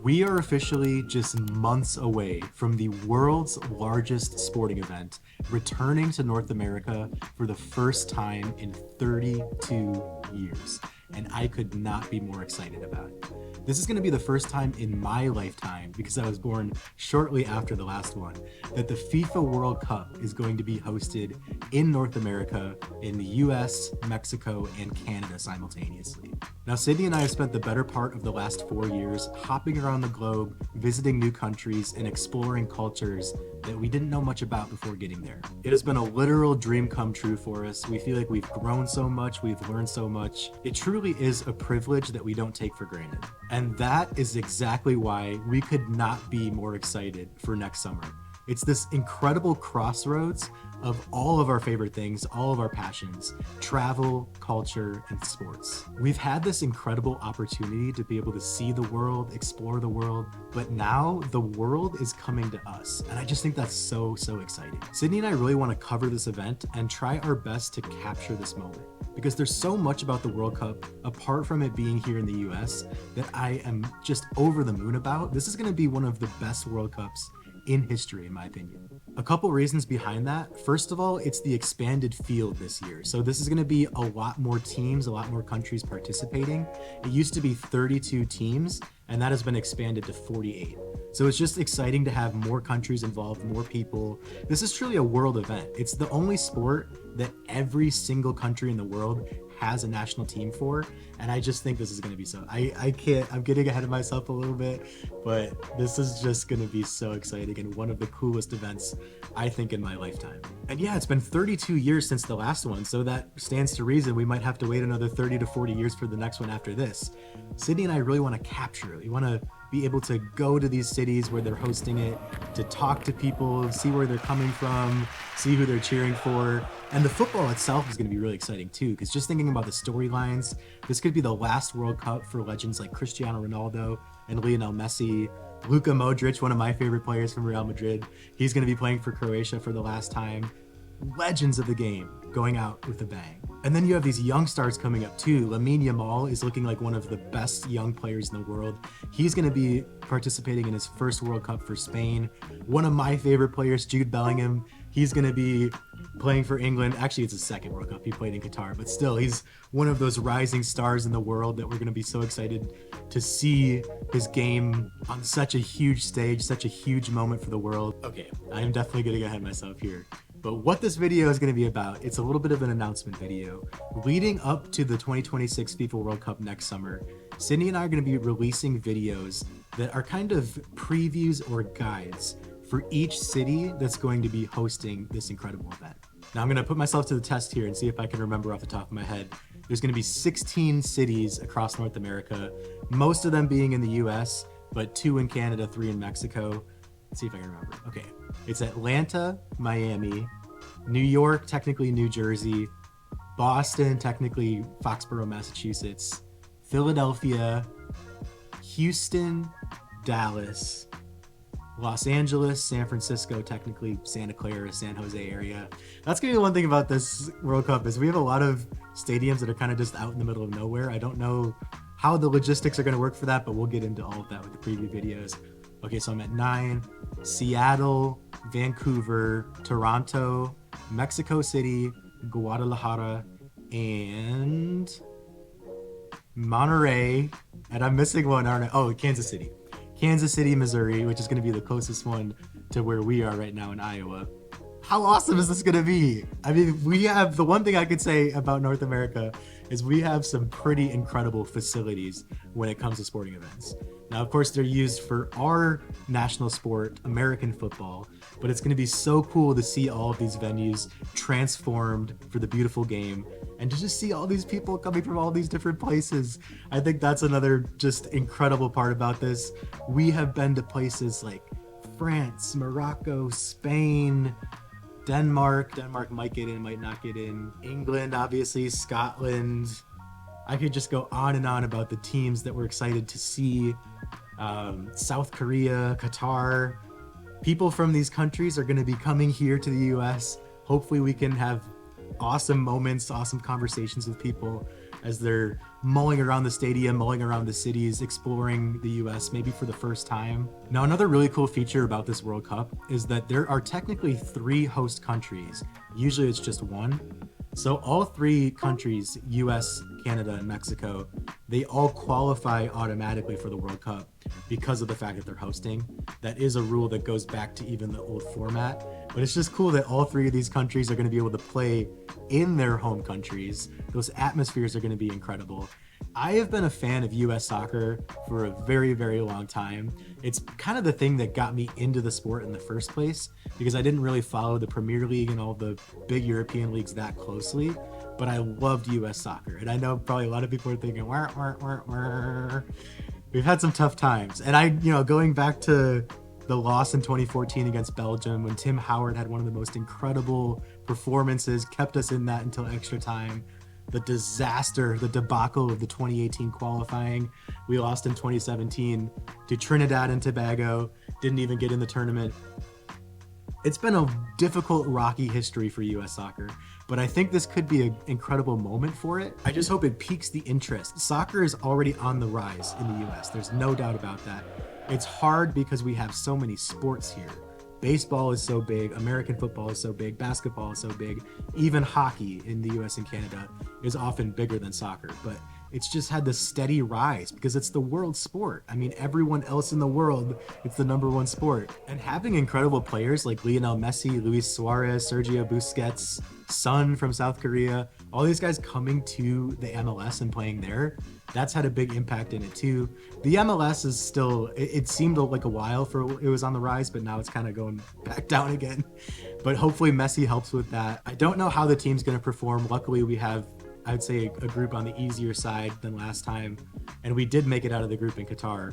We are officially just months away from the world's largest sporting event returning to North America for the first time in 32 years. And I could not be more excited about it. This is going to be the first time in my lifetime, because I was born shortly after the last one, that the FIFA World Cup is going to be hosted in North America, in the US, Mexico, and Canada simultaneously. Now, Sydney and I have spent the better part of the last 4 years hopping around the globe, visiting new countries, and exploring cultures that we didn't know much about before getting there. It has been a literal dream come true for us. We feel like we've grown so much, we've learned so much. It truly is a privilege that we don't take for granted. And that is exactly why we could not be more excited for next summer. It's this incredible crossroads of all of our favorite things, all of our passions: travel, culture, and sports. We've had this incredible opportunity to be able to see the world, explore the world, but now the world is coming to us. And I just think that's so exciting. Sydney and I really want to cover this event and try our best to capture this moment, because there's so much about the World Cup, apart from it being here in the US, that I am just over the moon about. This is going to be one of the best World Cups in history, in my opinion. A couple reasons behind that. First of all, it's the expanded field this year. So this is going to be a lot more teams, a lot more countries participating. It used to be 32 teams, and that has been expanded to 48. So it's just exciting to have more countries involved, more people. This is truly a world event. It's the only sport that every single country in the world has a national team for, and I just think this is going to be so I'm getting ahead of myself a little bit, but this is just going to be so exciting and one of the coolest events I think in my lifetime. And yeah, it's been 32 years since the last one, so that stands to reason we might have to wait another 30 to 40 years for the next one after this. Sydney and I really want to capture it. We want to be able to go to these cities where they're hosting it, to talk to people, see where they're coming from, see who they're cheering for. And the football itself is going to be really exciting too, because just thinking about the storylines, this could be the last World Cup for legends like Cristiano Ronaldo and Lionel Messi. Luka Modric, one of my favorite players from Real Madrid, he's going to be playing for Croatia for the last time. Legends of the game going out with a bang. And then you have these young stars coming up too. Lamine Yamal is looking like one of the best young players in the world. He's going to be participating in his first World Cup for Spain. One of my favorite players, Jude Bellingham, he's going to be playing for England. Actually, it's his second World Cup. He played in Qatar, but still, he's one of those rising stars in the world that we're going to be so excited to see his game on such a huge stage, such a huge moment for the world. Okay, I am definitely getting ahead of myself here. But what this video is going to be about, it's a little bit of an announcement video. Leading up to the 2026 FIFA World Cup next summer, Sydney and I are going to be releasing videos that are kind of previews or guides for each city that's going to be hosting this incredible event. Now I'm going to put myself to the test here and see if I can remember off the top of my head. There's going to be 16 cities across North America, most of them being in the US, but 2 in Canada, 3 in Mexico. Let's see if I can remember. Okay, it's Atlanta, Miami, New York, technically New Jersey, Boston, technically Foxborough, Massachusetts, Philadelphia, Houston, Dallas, Los Angeles, San Francisco, technically Santa Clara, San Jose area. That's gonna be the one thing about this World Cup, is we have a lot of stadiums that are kind of just out in the middle of nowhere. I don't know how the logistics are gonna work for that, but we'll get into all of that with the preview videos. Okay, so I'm at 9, Seattle, Vancouver, Toronto, Mexico City, Guadalajara, and Monterey, and I'm missing one, aren't I? Oh, Kansas City. Kansas City, Missouri, which is going to be the closest one to where we are right now in Iowa. How awesome is this going to be? I mean, we have, the one thing I could say about North America is we have some pretty incredible facilities when it comes to sporting events. Now, of course, they're used for our national sport, American football, but it's going to be so cool to see all of these venues transformed for the beautiful game, and to just see all these people coming from all these different places. I think that's another just incredible part about this. We have been to places like France, Morocco, Spain, Denmark might get in, might not get in, England, obviously, Scotland. I could just go on and on about the teams that we're excited to see. South Korea, Qatar. People from these countries are going to be coming here to the US. Hopefully we can have awesome moments, awesome conversations with people as they're mulling around the stadium, mulling around the cities, exploring the US maybe for the first time. Now, another really cool feature about this World Cup is that there are technically 3 host countries. Usually it's just one. So all 3 countries, US, Canada, and Mexico, they all qualify automatically for the World Cup because of the fact that they're hosting. That is a rule that goes back to even the old format. But it's just cool that all 3 of these countries are going to be able to play in their home countries. Those atmospheres are going to be incredible. I have been a fan of US soccer for a very, very long time. It's kind of the thing that got me into the sport in the first place because I didn't really follow the Premier League and all the big European leagues that closely, but I loved US soccer. And I know probably a lot of people are thinking, wah, wah, wah, wah. We've had some tough times. And going back to the loss in 2014 against Belgium when Tim Howard had one of the most incredible performances, kept us in that until extra time. The disaster, the debacle of the 2018 qualifying. We lost in 2017 to Trinidad and Tobago, didn't even get in the tournament. It's been a difficult, rocky history for US soccer, but I think this could be an incredible moment for it. I just hope it piques the interest. Soccer is already on the rise in the US. There's no doubt about that. It's hard because we have so many sports here. Baseball is so big, American football is so big, basketball is so big, even hockey in the US and Canada is often bigger than soccer, but it's just had this steady rise because it's the world sport. I mean, everyone else in the world, it's the #1 sport. And having incredible players like Lionel Messi, Luis Suarez, Sergio Busquets, Son from South Korea, all these guys coming to the MLS and playing there, that's had a big impact in it too. The MLS is still, it seemed like a while for it was on the rise, but now it's kind of going back down again. But hopefully Messi helps with that. I don't know how the team's going to perform. Luckily we have, I'd say, a group on the easier side than last time, and we did make it out of the group in Qatar,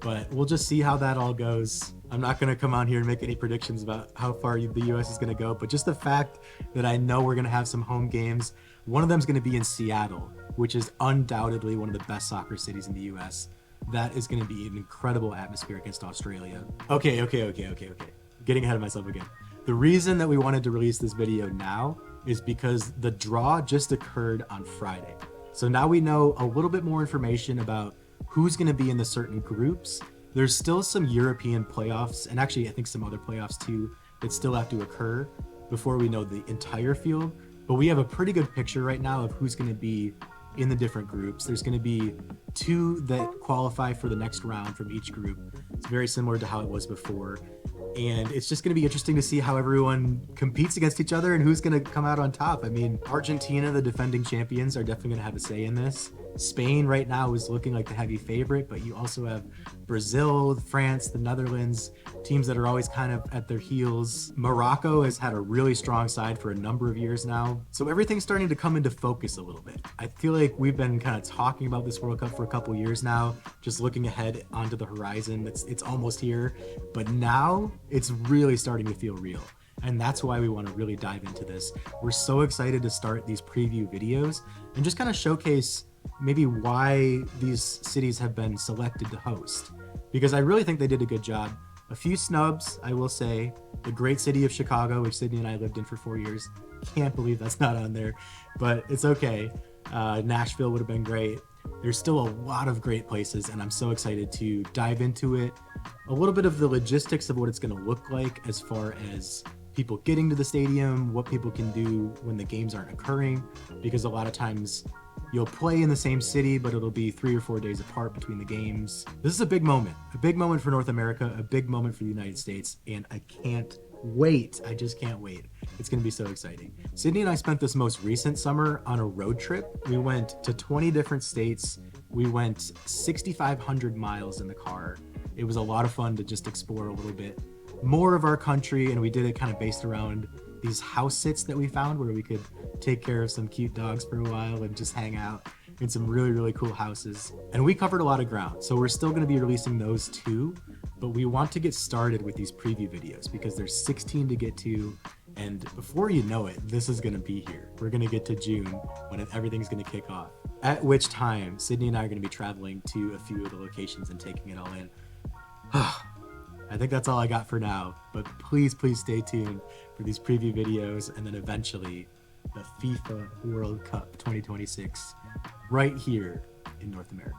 but we'll just see how that all goes. I'm not going to come on here and make any predictions about how far the US is going to go, but just the fact that I know we're going to have some home games. One of them is going to be in Seattle, which is undoubtedly one of the best soccer cities in the US. That is going to be an incredible atmosphere against Australia. Okay. Getting ahead of myself again. The reason that we wanted to release this video now is because the draw just occurred on Friday. So now we know a little bit more information about who's going to be in the certain groups. There's still some European playoffs, and actually I think some other playoffs too, that still have to occur before we know the entire field. But we have a pretty good picture right now of who's going to be in the different groups. There's going to be 2 that qualify for the next round from each group. It's very similar to how it was before. And it's just going to be interesting to see how everyone competes against each other and who's going to come out on top. I mean, Argentina, the defending champions, are definitely going to have a say in this. Spain right now is looking like the heavy favorite, but you also have Brazil, France, the Netherlands, teams that are always kind of at their heels. Morocco has had a really strong side for a number of years now. So everything's starting to come into focus a little bit. I feel like we've been kind of talking about this World Cup for a couple years now, just looking ahead onto the horizon. It's almost here, but now it's really starting to feel real. And that's why we want to really dive into this. We're so excited to start these preview videos and just kind of showcase maybe why these cities have been selected to host, because I really think they did a good job. A few snubs, I will say. The great city of Chicago, which Sydney and I lived in for 4 years. Can't believe that's not on there, but it's okay. Nashville would have been great. There's still a lot of great places, and I'm so excited to dive into it. A little bit of the logistics of what it's going to look like as far as people getting to the stadium, what people can do when the games aren't occurring, because a lot of times you'll play in the same city, but it'll be 3 or 4 days apart between the games. This is a big moment for North America, a big moment for the United States, and I can't wait. I just can't wait. It's going to be so exciting. Sydney and I spent this most recent summer on a road trip. We went to 20 different states. We went 6,500 miles in the car. It was a lot of fun to just explore a little bit more of our country, and we did it kind of based around these house sits that we found where we could take care of some cute dogs for a while and just hang out in some really, really cool houses. And we covered a lot of ground, so we're still going to be releasing those too, but we want to get started with these preview videos because there's 16 to get to, and before you know it, this is going to be here. We're going to get to June when everything's going to kick off, at which time Sydney and I are going to be traveling to a few of the locations and taking it all in. I think that's all I got for now, but please stay tuned for these preview videos, and then eventually the FIFA World Cup 2026 right here in North America.